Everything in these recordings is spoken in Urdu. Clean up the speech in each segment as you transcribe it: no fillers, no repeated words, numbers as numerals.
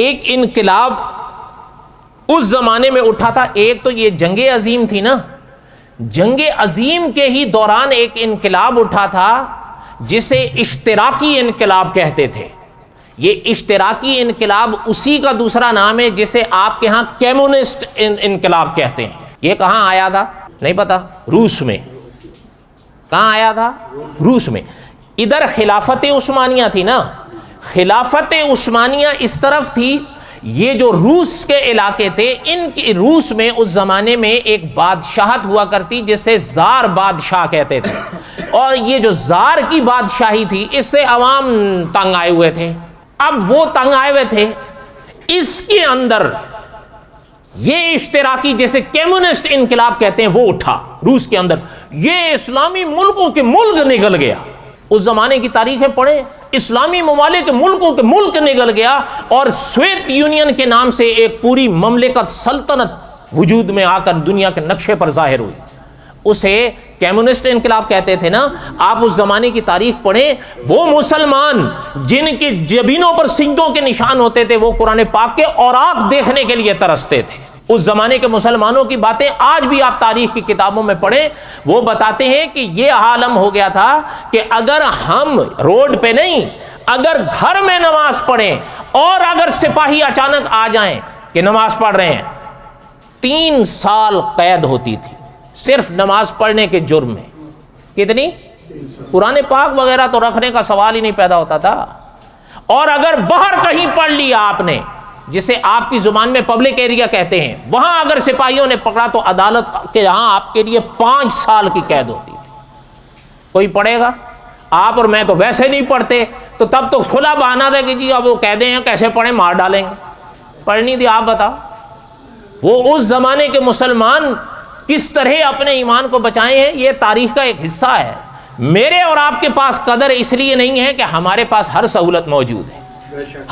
ایک انقلاب اس زمانے میں اٹھا تھا. ایک تو یہ جنگ عظیم تھی نا, جنگ عظیم کے ہی دوران ایک انقلاب اٹھا تھا جسے اشتراکی انقلاب کہتے تھے. یہ اشتراکی انقلاب اسی کا دوسرا نام ہے جسے آپ کے ہاں کمیونسٹ انقلاب کہتے ہیں. یہ کہاں آیا تھا نہیں پتا, روس میں. کہاں آیا تھا؟ روس میں. ادھر خلافت عثمانیہ تھی نا, خلافت عثمانیہ اس طرف تھی. یہ جو روس کے علاقے تھے, ان کی روس میں اس زمانے میں ایک بادشاہت ہوا کرتی جسے زار بادشاہ کہتے تھے, اور یہ جو زار کی بادشاہی تھی اس سے عوام تنگ آئے ہوئے تھے. اب وہ تنگ آئے ہوئے تھے, اس کے اندر یہ اشتراکی جیسے کمیونسٹ انقلاب کہتے ہیں وہ اٹھا روس کے اندر. یہ اسلامی ملکوں کے ملک نکل گیا. اس زمانے کی تاریخیں پڑھیں, اسلامی ممالک کے ملکوں کے ملک نکل گیا, اور سوویت یونین کے نام سے ایک پوری مملکت سلطنت وجود میں آ کر دنیا کے نقشے پر ظاہر ہوئی. اسے کمیونسٹ انقلاب کہتے تھے نا. آپ اس زمانے کی تاریخ پڑھیں, وہ مسلمان جن کی جبینوں پر سجدوں کے نشان ہوتے تھے وہ قرآن پاک کے اوراق دیکھنے کے لیے ترستے تھے. اس زمانے کے مسلمانوں کی باتیں آج بھی آپ تاریخ کی کتابوں میں پڑھیں, وہ بتاتے ہیں کہ یہ عالم ہو گیا تھا کہ اگر ہم روڈ پہ نہیں, اگر گھر میں نماز پڑھیں اور اگر سپاہی اچانک آ جائیں کہ نماز پڑھ رہے ہیں, 3 سال قید ہوتی تھی صرف نماز پڑھنے کے جرم میں. کتنی؟ قرآن پاک وغیرہ تو رکھنے کا سوال ہی نہیں پیدا ہوتا تھا. اور اگر باہر کہیں پڑھ لیا آپ نے, جسے آپ کی زبان میں پبلک ایریا کہتے ہیں, وہاں اگر سپاہیوں نے پکڑا تو عدالت کے یہاں آپ کے لیے 5 سال کی قید ہوتی تھی. کوئی پڑھے گا؟ آپ اور میں تو ویسے نہیں پڑھتے, تو تب تو کھلا بہانہ تھا کہ جی اب وہ کہہ دیں کیسے پڑھیں, مار ڈالیں گے. پڑھنی تھی. آپ بتاؤ وہ اس زمانے کے مسلمان کس طرح اپنے ایمان کو بچائے ہیں. یہ تاریخ کا ایک حصہ ہے. میرے اور آپ کے پاس قدر اس لیے نہیں ہے کہ ہمارے پاس ہر سہولت موجود ہے,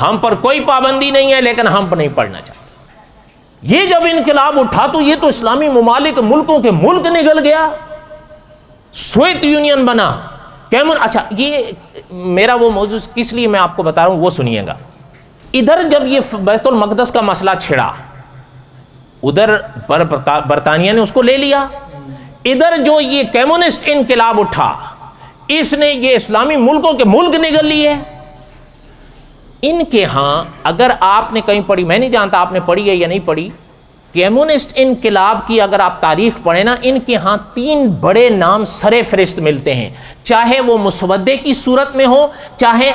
ہم پر کوئی پابندی نہیں ہے, لیکن ہم پر نہیں پڑھنا چاہتے. یہ جب انقلاب اٹھا تو یہ تو اسلامی ممالک ملکوں کے ملک نکل گیا, سوویت یونین بنا. اچھا, یہ میرا وہ موضوع کس لیے میں آپ کو بتا رہا ہوں وہ سنیے گا. ادھر جب یہ بیت المقدس کا مسئلہ چھڑا, ادھر برطانیہ نے اس کو لے لیا. ادھر جو یہ کمیونسٹ انقلاب اٹھا, اس نے یہ اسلامی ملکوں کے ملک نگل لیے. ان کے ہاں اگر آپ نے کہیں پڑھی, میں نہیں جانتا آپ نے پڑھی ہے یا نہیں پڑھی, کمیونسٹ انقلاب کی اگر آپ تاریخ پڑھیں نا, ان کے ہاں 3 بڑے نام سر فہرست ملتے ہیں, چاہے وہ مسودے کی صورت میں ہو چاہے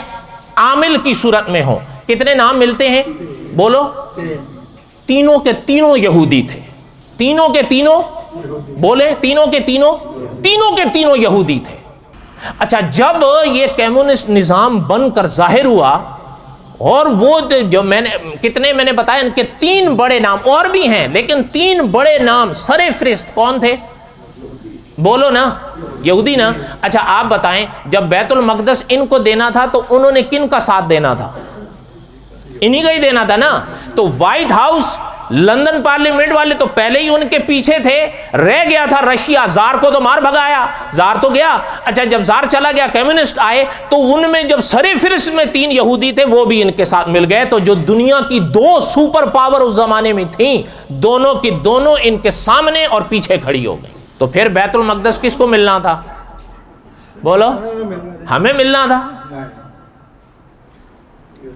عامل کی صورت میں ہو. کتنے نام ملتے ہیں بولو؟ تینوں کے تینوں یہودی تھے. تینوں کے تینوں بولے, تینوں کے تینوں یہودی تھے. اچھا, جب یہ کمیونسٹ نظام بن کر ظاہر ہوا, اور وہ جو میں نے بتایا ان کے 3 بڑے نام اور بھی ہیں, لیکن 3 بڑے نام سر فہرست کون تھے بولو نا؟ یہودی نا. اچھا آپ بتائیں, جب بیت المقدس ان کو دینا تھا تو انہوں نے کن کا ساتھ دینا تھا؟ انہی کا ہی دینا تھا نا. تو وائٹ ہاؤس, لندن پارلیمنٹ والے تو پہلے ہی ان کے پیچھے تھے. رہ گیا تھا رشیا, زار کو تو مار بھگایا, زار تو گیا. اچھا جب زار چلا گیا, کمیونسٹ آئے, تو ان میں جب سر فہرست میں 3 یہودی تھے وہ بھی ان کے ساتھ مل گئے. تو جو دنیا کی 2 سپر پاور اس زمانے میں تھیں, دونوں کی دونوں ان کے سامنے اور پیچھے کھڑی ہو گئی. تو پھر بیت المقدس کس کو ملنا تھا بولو؟ ہمیں ملنا تھا.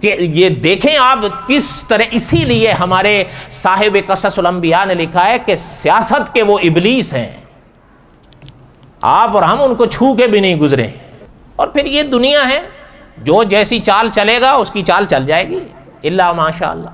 کہ یہ دیکھیں آپ کس طرح, اسی لیے ہمارے صاحب قصص الانبیاء نے لکھا ہے کہ سیاست کے وہ ابلیس ہیں, آپ اور ہم ان کو چھو کے بھی نہیں گزرے. اور پھر یہ دنیا ہے, جو جیسی چال چلے گا اس کی چال چل جائے گی, الا ماشاء اللہ.